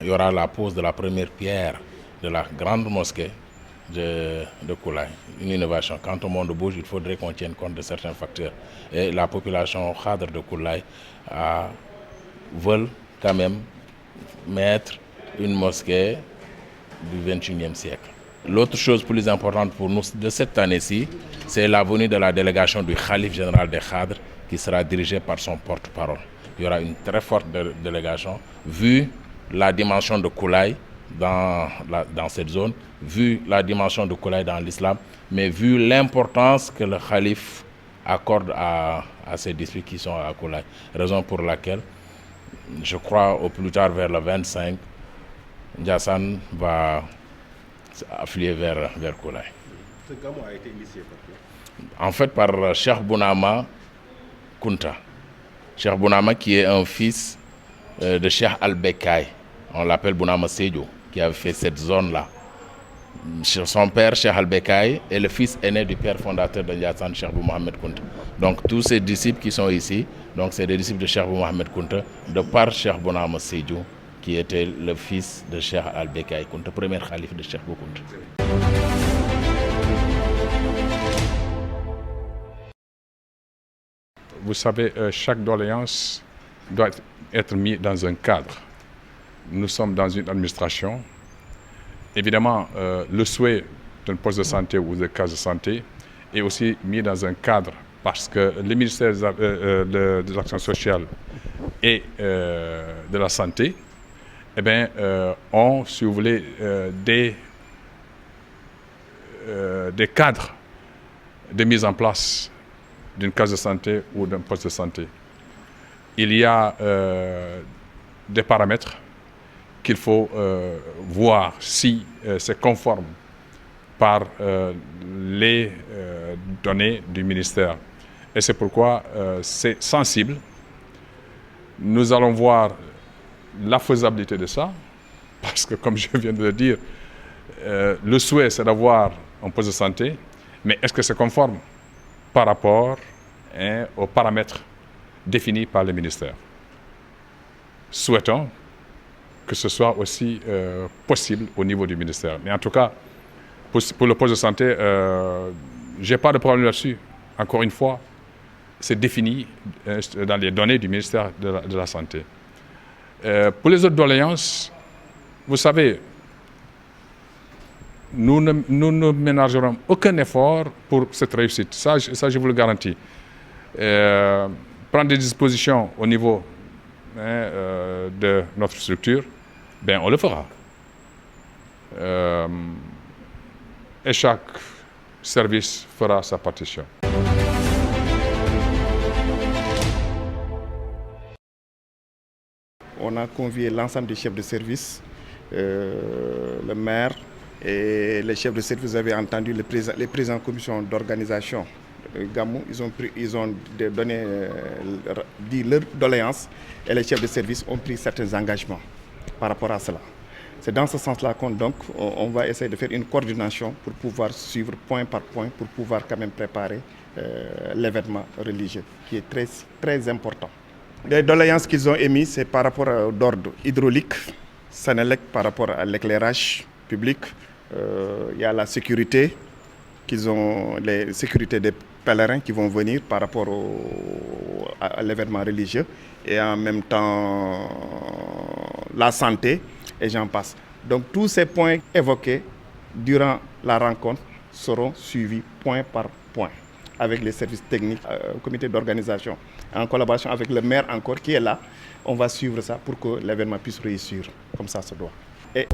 y aura la pose de la première pierre de la grande mosquée de Koulaï. Une innovation. Quand le monde bouge, il faudrait qu'on tienne compte de certains facteurs. Et la population khadre de Koulaï veulent quand même mettre une mosquée du XXIe siècle. L'autre chose plus importante pour nous de cette année-ci, c'est la venue de la délégation du Khalif général des Khadres qui sera dirigée par son porte-parole. Il y aura une très forte délégation, vu la dimension de Koulaï dans cette zone, vu la dimension de Koulaï dans l'islam, mais vu l'importance que le Khalif accorde à ces districts qui sont à Koulaï. Raison pour laquelle, je crois au plus tard vers le 25, Ndiassane va affilié vers Koulaï. Ce gamme a été initié par qui? En fait, par Cheikh Bounama Kunta. Cheikh Bounama qui est un fils de Cheikh Al-Bekkaï. On l'appelle Bounama Sédio, qui a fait cette zone-là. Son père, Cheikh Al-Bekkaï, est le fils aîné du père fondateur de Ndiassane, Cheikh Bou Mohamed Kunta. Donc tous ces disciples qui sont ici, c'est des disciples de Cheikh Bou Mohamed Kunta, de par Cheikh Bounama Sédio, qui était le fils de Cheikh Al-Bekkaï Kunta, premier calife de Cheikh Bou Kunta. Vous savez, chaque doléance doit être mise dans un cadre. Nous sommes dans une administration. Évidemment, le souhait d'un poste de santé ou de case de santé est aussi mis dans un cadre parce que le ministère de l'Action sociale et de la Santé ont, si vous voulez, des cadres de mise en place d'une case de santé ou d'un poste de santé. Il y a des paramètres qu'il faut voir si c'est conforme par les données du ministère. Et c'est pourquoi c'est sensible. Nous allons voir la faisabilité de ça, parce que comme je viens de le dire, le souhait c'est d'avoir un poste de santé, mais est-ce que c'est conforme par rapport aux paramètres définis par le ministère? Souhaitons que ce soit aussi possible au niveau du ministère. Mais en tout cas, pour le poste de santé, je n'ai pas de problème là-dessus. Encore une fois, c'est défini dans les données du ministère de la Santé. Pour les autres doléances, vous savez, nous ne ménagerons aucun effort pour cette réussite. Ça je vous le garantis. Prendre des dispositions au niveau de notre structure, on le fera. Et chaque service fera sa partition. On a convié l'ensemble des chefs de service, le maire et les chefs de service. Vous avez entendu les présidents de commission d'organisation Gamou. Ils ont donné, dit leurs doléances et les chefs de service ont pris certains engagements par rapport à cela. C'est dans ce sens-là qu'on va essayer de faire une coordination pour pouvoir suivre point par point, pour pouvoir quand même préparer l'événement religieux qui est très, très important. Les doléances qu'ils ont émises, c'est par rapport à l'ordre hydraulique, Sénélec par rapport à l'éclairage public. Il y a la sécurité, les sécurités des pèlerins qui vont venir par rapport à l'événement religieux, et en même temps la santé, et j'en passe. Donc tous ces points évoqués durant la rencontre seront suivis point par point avec les services techniques, le comité d'organisation, en collaboration avec le maire encore qui est là. On va suivre ça pour que l'événement puisse réussir comme ça se doit. Et